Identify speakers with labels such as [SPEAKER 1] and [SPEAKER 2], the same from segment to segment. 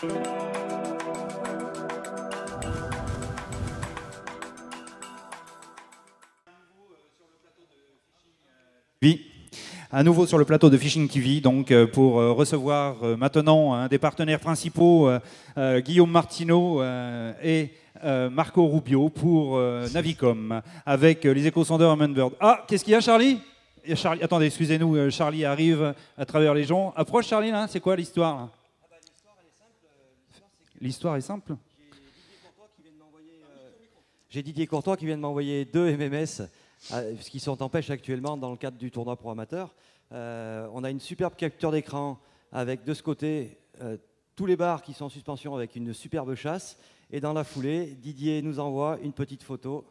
[SPEAKER 1] Oui. À nouveau sur le plateau de Fishing TV, donc pour recevoir maintenant un des partenaires principaux, Guillaume Martineau et Marco Rubio pour Navicom, avec les échosondeurs Humminbird. Ah, qu'est-ce qu'il y a, Charlie? Charlie, attendez, excusez-nous, Charlie arrive à travers les gens. Approche, Charlie, là, c'est quoi l'histoire là? L'histoire est simple.
[SPEAKER 2] J'ai Didier Courtois qui vient de m'envoyer 2 MMS. Qui sont en pêche actuellement dans le cadre du tournoi pro amateur. On a une superbe capture d'écran avec de ce côté tous les bars qui sont en suspension avec une superbe chasse. Et dans la foulée, Didier nous envoie une petite photo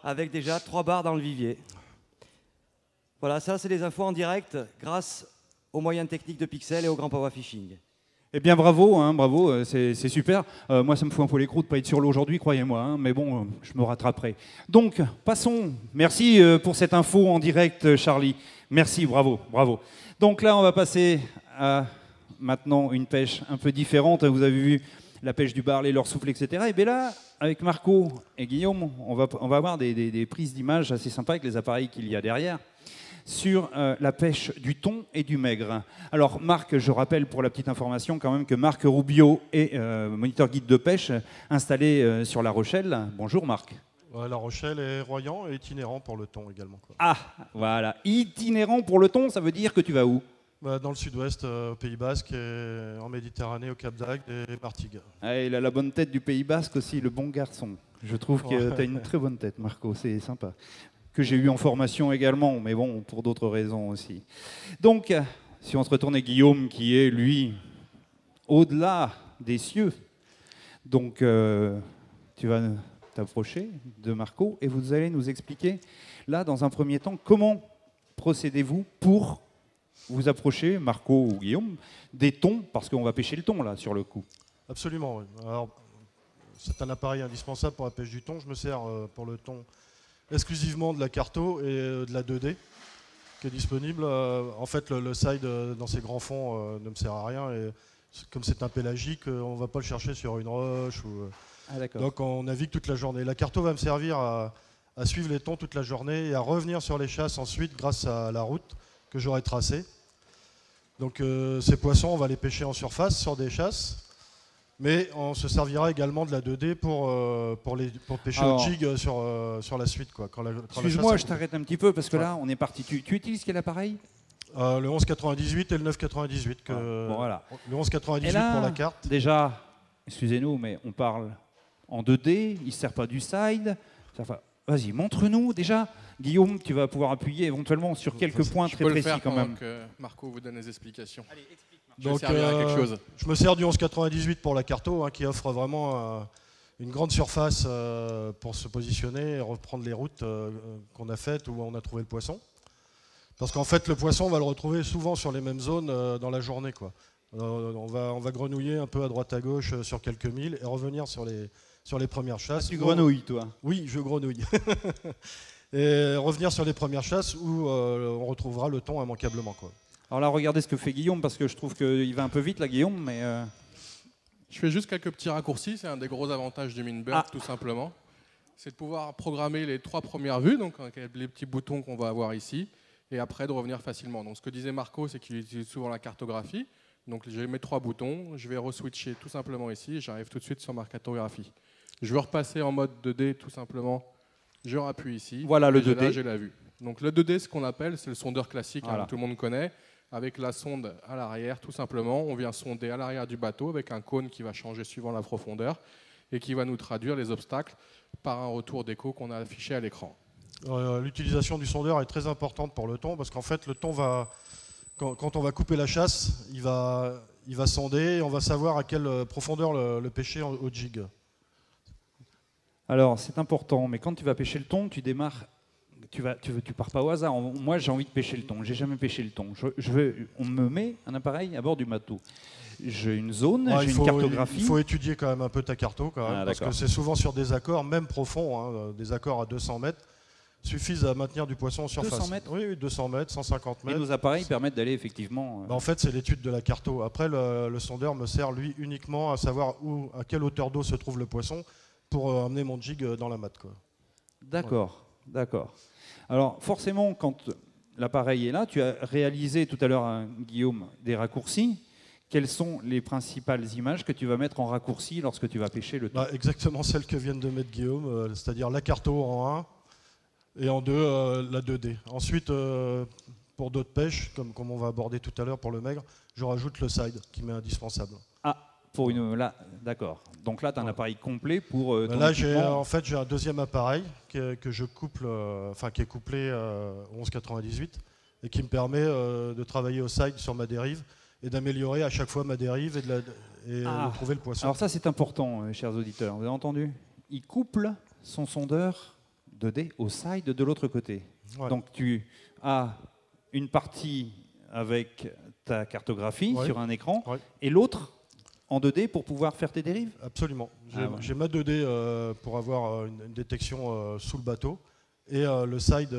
[SPEAKER 2] avec déjà 3 bars dans le vivier. Voilà, ça c'est les infos en direct grâce aux moyens techniques de Pixel et au Grand Power Fishing.
[SPEAKER 1] Eh bien bravo, hein, bravo, c'est super. Moi ça me fout un peu les crocs de ne pas être sur l'eau aujourd'hui, croyez-moi, hein, mais bon, je me rattraperai. Donc, passons. Merci pour cette info en direct, Charlie. Merci, bravo, bravo. Donc là, on va passer à maintenant une pêche un peu différente. Vous avez vu la pêche du bar, les leurres soufflés, etc. Et bien là, avec Marco et Guillaume, on va avoir des prises d'images assez sympas avec les appareils qu'il y a derrière, sur la pêche du thon et du maigre. Alors Marc, je rappelle pour la petite information quand même que Marc Rubio est moniteur guide de pêche installé sur La Rochelle. Bonjour Marc.
[SPEAKER 3] La Rochelle est Royan et itinérant pour le thon également, quoi.
[SPEAKER 1] Ah, voilà. Itinérant pour le thon, ça veut dire que tu vas où?
[SPEAKER 3] Dans le sud-ouest, au Pays Basque, et en Méditerranée, au Cap d'Agde et Martigues.
[SPEAKER 1] Ah, il a la bonne tête du Pays Basque aussi, le bon garçon. Je trouve que tu as une très bonne tête, Marco, c'est sympa. Que j'ai eu en formation également, mais bon, pour d'autres raisons aussi. Donc, si on se retourne à Guillaume, qui est, lui, au-delà des cieux, donc tu vas t'approcher de Marco et vous allez nous expliquer, là, dans un premier temps, comment procédez-vous pour vous approcher, Marco ou Guillaume, des thons, parce qu'on va pêcher le thon, là, sur le coup.
[SPEAKER 3] Absolument, oui. Alors, c'est un appareil indispensable pour la pêche du thon. Je me sers pour le thon exclusivement de la Carto et de la 2D qui est disponible. En fait, le side dans ces grands fonds ne me sert à rien. Et comme c'est un pélagique, on ne va pas le chercher sur une roche. Donc on navigue toute la journée. La Carto va me servir à suivre les thons toute la journée et à revenir sur les chasses ensuite grâce à la route que j'aurai tracée. Donc ces poissons, on va les pêcher en surface sur des chasses. Mais on se servira également de la 2D pour pêcher au jig sur la suite.
[SPEAKER 1] Excuse-moi, je t'arrête un petit peu parce que là, on est parti. Tu utilises quel appareil?
[SPEAKER 3] Le 1198 et le 998.
[SPEAKER 1] Bon, voilà.
[SPEAKER 3] Le 1198
[SPEAKER 1] là,
[SPEAKER 3] pour la carte.
[SPEAKER 1] Déjà, excusez-nous, mais on parle en 2D, il ne sert pas du side. Vas-y, montre-nous déjà. Guillaume, tu vas pouvoir appuyer éventuellement sur quelques points très précis quand même.
[SPEAKER 4] Que Marco vous donne les explications.
[SPEAKER 1] Allez, explique.
[SPEAKER 3] Donc, je me sers du 1198 pour la Carto, qui offre vraiment une grande surface pour se positionner et reprendre les routes qu'on a faites où on a trouvé le poisson. Parce qu'en fait, le poisson, on va le retrouver souvent sur les mêmes zones dans la journée, quoi. On va grenouiller un peu à droite à gauche sur quelques milles et revenir sur les premières chasses.
[SPEAKER 1] Ah, tu grenouilles, toi?
[SPEAKER 3] Oui, je grenouille. Et revenir sur les premières chasses où on retrouvera le thon immanquablement, quoi.
[SPEAKER 1] Alors là, regardez ce que fait Guillaume, parce que je trouve qu'il va un peu vite, là, Guillaume, mais...
[SPEAKER 4] Je fais juste quelques petits raccourcis, c'est un des gros avantages du Humminbird, tout simplement. C'est de pouvoir programmer les 3 premières vues, donc avec les petits boutons qu'on va avoir ici, et après de revenir facilement. Donc ce que disait Marco, c'est qu'il utilise souvent la cartographie. Donc j'ai mes 3 boutons, je vais re-switcher tout simplement ici, et j'arrive tout de suite sur ma cartographie. Je veux repasser en mode 2D, tout simplement, je rappuie ici.
[SPEAKER 1] Voilà le 2D.
[SPEAKER 4] Là, j'ai la vue. Donc le 2D, ce qu'on appelle, c'est le sondeur classique,
[SPEAKER 1] voilà.
[SPEAKER 4] Tout le monde connaît. Avec la sonde à l'arrière, tout simplement, on vient sonder à l'arrière du bateau avec un cône qui va changer suivant la profondeur et qui va nous traduire les obstacles par un retour d'écho qu'on a affiché à l'écran.
[SPEAKER 3] L'utilisation du sondeur est très importante pour le thon parce qu'en fait, le thon va, quand on va couper la chasse, il va sonder et on va savoir à quelle profondeur le pêcher au jig.
[SPEAKER 1] Alors, c'est important, mais quand tu vas pêcher le thon, tu démarres... Tu pars pas au hasard. Moi, j'ai envie de pêcher le thon. J'ai jamais pêché le thon. On me met un appareil à bord du bateau. J'ai une zone, j'ai une cartographie.
[SPEAKER 3] Il faut étudier quand même un peu ta carto, quand même, parce que c'est souvent sur des accords, même profonds, des accords à 200 mètres, suffisent à maintenir du poisson en surface.
[SPEAKER 1] 200 mètres?
[SPEAKER 3] Oui, 200 mètres, 150
[SPEAKER 1] Et
[SPEAKER 3] mètres.
[SPEAKER 1] nos appareils permettent d'aller effectivement...
[SPEAKER 3] En fait, c'est l'étude de la carto. Après, le sondeur me sert, lui, uniquement à savoir à quelle hauteur d'eau se trouve le poisson pour amener mon jig dans la mate, quoi.
[SPEAKER 1] D'accord, d'accord. Alors, forcément, quand l'appareil est là, tu as réalisé tout à l'heure, hein, Guillaume, des raccourcis. Quelles sont les principales images que tu vas mettre en raccourci lorsque tu vas pêcher le thon?
[SPEAKER 3] Exactement celle que vient de mettre Guillaume, c'est-à-dire la carto en 1 et en 2 la 2D. Ensuite, pour d'autres pêches, comme on va aborder tout à l'heure pour le maigre, je rajoute le side qui m'est indispensable.
[SPEAKER 1] Ah, pour une... Là, d'accord. Donc là, tu as un appareil complet pour ton
[SPEAKER 3] Là,
[SPEAKER 1] équipement.
[SPEAKER 3] en fait, j'ai un deuxième appareil que je couple, qui est couplé 11,98 et qui me permet de travailler au side sur ma dérive et d'améliorer à chaque fois ma dérive et de trouver le poisson.
[SPEAKER 1] Alors ça, c'est important, chers auditeurs. Vous avez entendu? Il couple son sondeur 2D au side de l'autre côté.
[SPEAKER 3] Ouais.
[SPEAKER 1] Donc tu as une partie avec ta cartographie sur un écran et l'autre en 2D pour pouvoir faire tes dérives?
[SPEAKER 3] Absolument. J'ai ma 2D pour avoir une détection sous le bateau et le side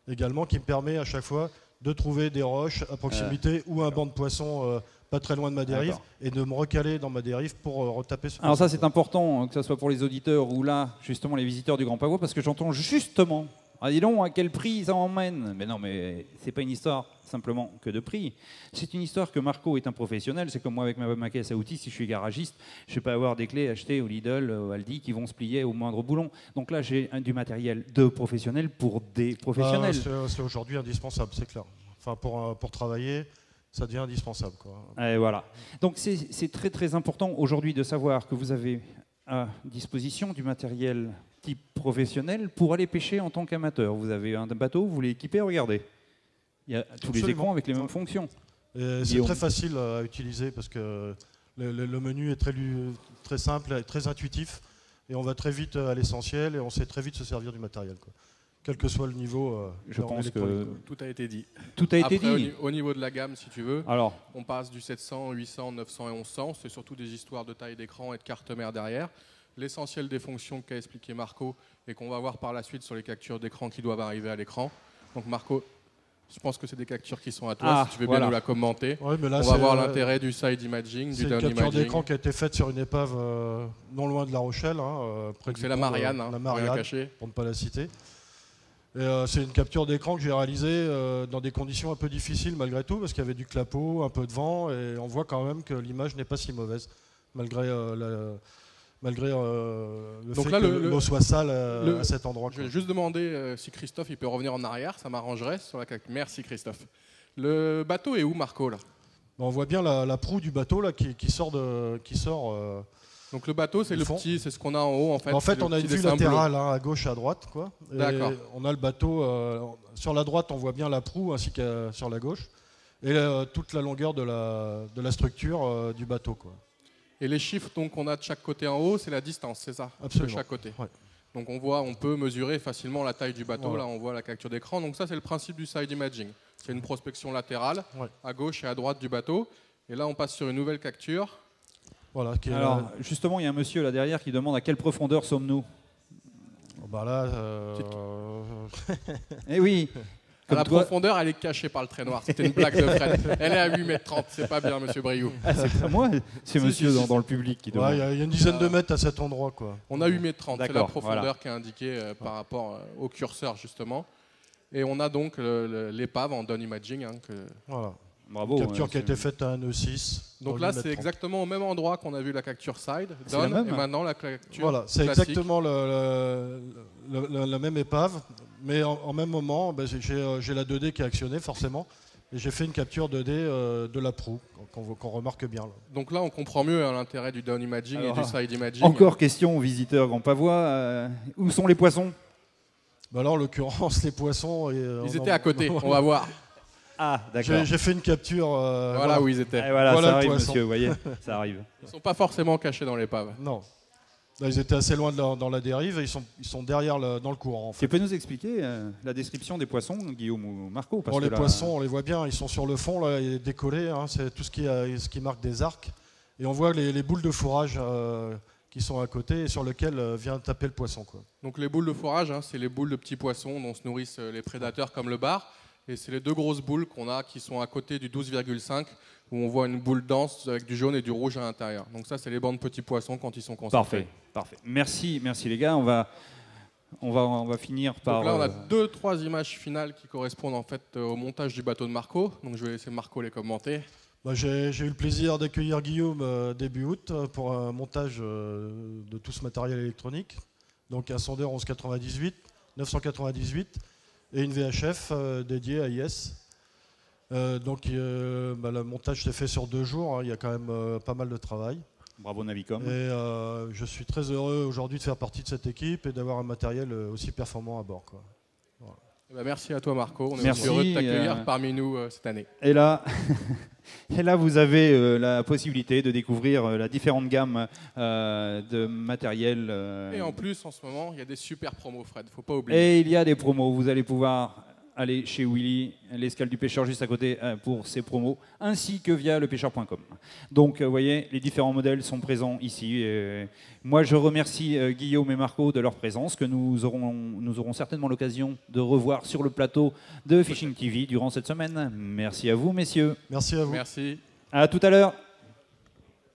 [SPEAKER 3] également qui me permet à chaque fois de trouver des roches à proximité ou un banc de poissons pas très loin de ma dérive et de me recaler dans ma dérive pour retaper ce poisson.
[SPEAKER 1] Alors ça, c'est important, que ce soit pour les auditeurs ou là, justement, les visiteurs du Grand Pavois, parce que j'entends justement, ah dis donc, à quel prix ça emmène? Mais non, mais c'est pas une histoire simplement que de prix. C'est une histoire que Marco est un professionnel. C'est comme moi avec ma caisse à outils, si je suis garagiste, je ne vais pas avoir des clés achetées au Lidl, au Aldi, qui vont se plier au moindre boulon. Donc là, j'ai du matériel de professionnels pour des professionnels.
[SPEAKER 3] C'est aujourd'hui indispensable, c'est clair. Enfin, pour travailler, ça devient indispensable, quoi.
[SPEAKER 1] Et voilà. Donc c'est très très important aujourd'hui de savoir que vous avez à disposition du matériel type professionnel pour aller pêcher en tant qu'amateur. Vous avez un bateau, vous l'équipez, regardez. Il y a tous les écrans avec les mêmes fonctions.
[SPEAKER 3] C'est très facile à utiliser parce que le menu est très simple et très intuitif et on va très vite à l'essentiel et on sait très vite se servir du matériel, quoi. Quel que soit le niveau.
[SPEAKER 1] Je pense que
[SPEAKER 4] tout a été dit.
[SPEAKER 1] Tout a été dit.
[SPEAKER 4] Au niveau de la gamme, si tu veux,
[SPEAKER 1] alors,
[SPEAKER 4] on passe du 700, 800, 900 et 1100. C'est surtout des histoires de taille d'écran et de carte mère derrière. L'essentiel des fonctions qu'a expliqué Marco et qu'on va voir par la suite sur les captures d'écran qui doivent arriver à l'écran. Donc Marco, je pense que c'est des captures qui sont à toi, si tu veux bien nous la commenter.
[SPEAKER 3] Ouais, mais là,
[SPEAKER 4] on va voir l'intérêt du side imaging, du down imaging.
[SPEAKER 3] C'est une capture d'écran qui a été faite sur une épave non loin de La Rochelle.
[SPEAKER 4] C'est la Marianne,
[SPEAKER 3] la Marianne, pour ne pas la citer. C'est une capture d'écran que j'ai réalisée dans des conditions un peu difficiles malgré tout, parce qu'il y avait du clapot, un peu de vent, et on voit quand même que l'image n'est pas si mauvaise, malgré le fait que l'eau soit sale à cet endroit.
[SPEAKER 4] Je vais juste demander si Christophe il peut revenir en arrière, ça m'arrangerait. Merci Christophe. Le bateau est où, Marco, là?
[SPEAKER 3] On voit bien la proue du bateau là, qui sort.
[SPEAKER 4] Donc le bateau, c'est c'est ce qu'on a en haut en fait.
[SPEAKER 3] En fait, on a une vue latérale à gauche et à droite, quoi.
[SPEAKER 4] D'accord.
[SPEAKER 3] On a le bateau sur la droite, on voit bien la proue ainsi que sur la gauche et toute la longueur de la structure du bateau, quoi.
[SPEAKER 4] Et les chiffres qu'on a de chaque côté en haut, c'est la distance, c'est ça?
[SPEAKER 3] Absolument.
[SPEAKER 4] De chaque côté.
[SPEAKER 3] Ouais.
[SPEAKER 4] Donc on peut mesurer facilement la taille du bateau.
[SPEAKER 3] Voilà.
[SPEAKER 4] Là, on voit la capture d'écran. Donc ça, c'est le principe du side imaging. C'est une prospection latérale à gauche et à droite du bateau. Et là, on passe sur une nouvelle capture.
[SPEAKER 3] Voilà,
[SPEAKER 1] alors, justement, il y a un monsieur là derrière qui demande à quelle profondeur sommes-nous? Eh oui.
[SPEAKER 4] La profondeur, elle est cachée par le trait noir. C'était une blague de Fred. Elle est à 8,30 m. C'est pas bien, monsieur Briou.
[SPEAKER 1] C'est pas moi, c'est monsieur dans le public qui demande.
[SPEAKER 3] Il y a une dizaine de mètres à cet endroit, quoi.
[SPEAKER 4] On a 8,30 m. C'est la profondeur qui est indiquée par rapport au curseur, justement. Et on a donc l'épave en down imaging.
[SPEAKER 3] Voilà.
[SPEAKER 1] Bravo.
[SPEAKER 3] Une capture qui a été faite à un E6.
[SPEAKER 4] Donc là, c'est exactement au même endroit qu'on a vu la capture side, down, et maintenant la capture
[SPEAKER 3] Voilà, c'est
[SPEAKER 4] classique.
[SPEAKER 3] exactement la même épave, mais en même moment, j'ai la 2D qui est actionnée forcément, et j'ai fait une capture 2D de la proue, qu'on remarque bien. Là.
[SPEAKER 4] Donc là, on comprend mieux l'intérêt du down imaging et du side imaging.
[SPEAKER 1] Encore question aux visiteurs Grand Pavois, où sont les poissons?
[SPEAKER 3] Là, en l'occurrence, les poissons...
[SPEAKER 4] Ils étaient à côté, on va voir.
[SPEAKER 1] Ah, d'accord.
[SPEAKER 3] J'ai fait une capture.
[SPEAKER 4] Voilà où ils étaient.
[SPEAKER 1] Voilà, ça arrive, monsieur, vous voyez, ça arrive.
[SPEAKER 4] Ils ne sont pas forcément cachés dans l'épave.
[SPEAKER 3] Non. Là, ils étaient assez loin dans la dérive et ils sont derrière dans le courant. En fait.
[SPEAKER 1] Tu peux nous expliquer la description des poissons, Guillaume ou Marco?
[SPEAKER 3] Les poissons, on les voit bien, ils sont sur le fond, là, décollés. C'est tout ce qui marque des arcs. Et on voit les boules de fourrage qui sont à côté et sur lesquels vient taper le poisson, quoi.
[SPEAKER 4] Donc les boules de fourrage, hein, c'est les boules de petits poissons dont se nourrissent les prédateurs comme le bar. Et c'est les deux grosses boules qu'on a qui sont à côté du 12,5 où on voit une boule dense avec du jaune et du rouge à l'intérieur. Donc ça, c'est les bancs de petits poissons quand ils sont concentrés.
[SPEAKER 1] Parfait. Merci les gars. On va finir par...
[SPEAKER 4] Donc là, on a 2-3 images finales qui correspondent en fait au montage du bateau de Marco. Donc je vais laisser Marco les commenter.
[SPEAKER 3] J'ai eu le plaisir d'accueillir Guillaume début août pour un montage de tout ce matériel électronique. Donc un sondeur 1198, 998 et une VHF dédiée à IS. Le montage s'est fait sur 2 jours, hein, il y a quand même pas mal de travail.
[SPEAKER 1] Bravo Navicom.
[SPEAKER 3] Et je suis très heureux aujourd'hui de faire partie de cette équipe et d'avoir un matériel aussi performant à bord, quoi. Voilà.
[SPEAKER 4] Merci à toi Marco, on est
[SPEAKER 1] Merci,
[SPEAKER 4] aussi heureux de t'accueillir parmi nous cette année.
[SPEAKER 1] Et là, vous avez la possibilité de découvrir la différente gamme de matériel.
[SPEAKER 4] Et en plus, en ce moment, il y a des super promos, Fred, faut pas oublier.
[SPEAKER 1] Et il y a des promos, vous allez pouvoir aller chez Willy, l'escale du pêcheur juste à côté pour ses promos, ainsi que via lepêcheur.com. Donc, vous voyez, les différents modèles sont présents ici. Moi, je remercie Guillaume et Marco de leur présence, que nous aurons certainement l'occasion de revoir sur le plateau de Fishing TV durant cette semaine. Merci à vous, messieurs.
[SPEAKER 3] Merci à vous.
[SPEAKER 4] Merci.
[SPEAKER 1] À tout à l'heure.